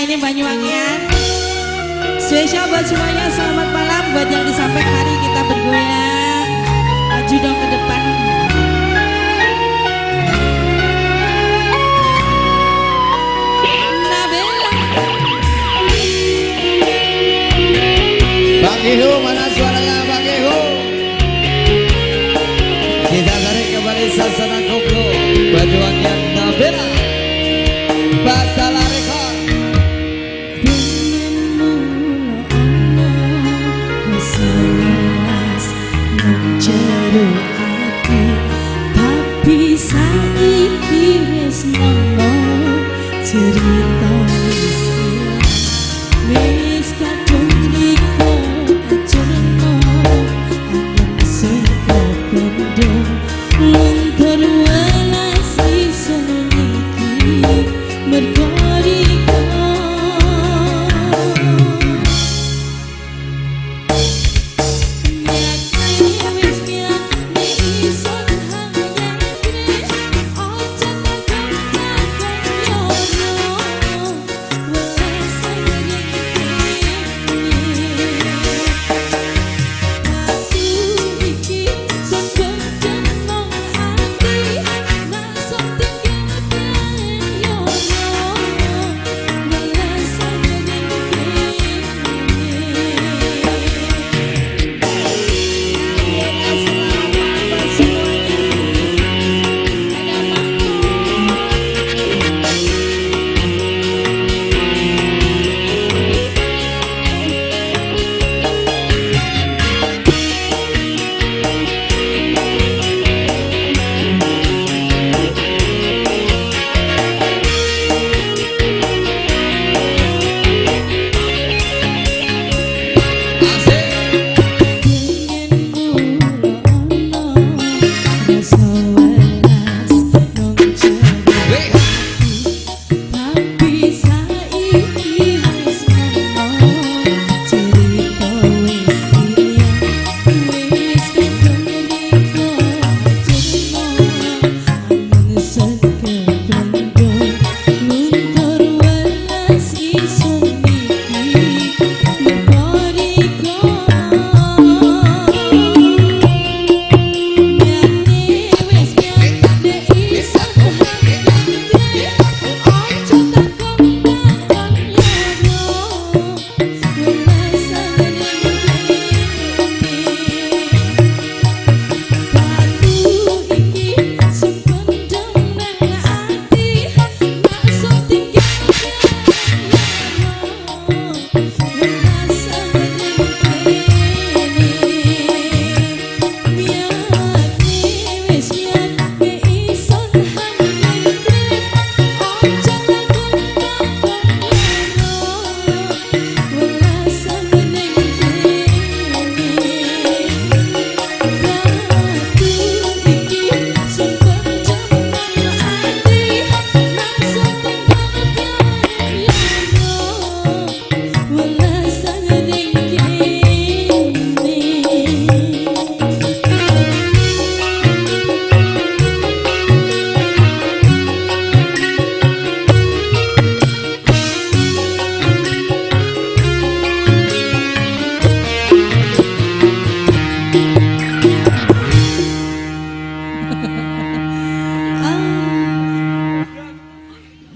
ini Banyuwangian. Spesial buat semuanya, selamat malam. Buat yang disampaikan, mari kita bergoyang. Maju dong ke depan. Bang Ihu, mana suaranya Bang Ihu? Kita tarik kembali Sasana Koplo Banyuwangian Nabela Batala Rekor. Tapi saiki wis ngono cerita wis kadung riko ajarno angin sing kependem luntur welas isun iki mergo riko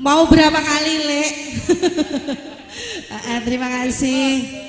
Mau berapa kali, Lek? Terima kasih.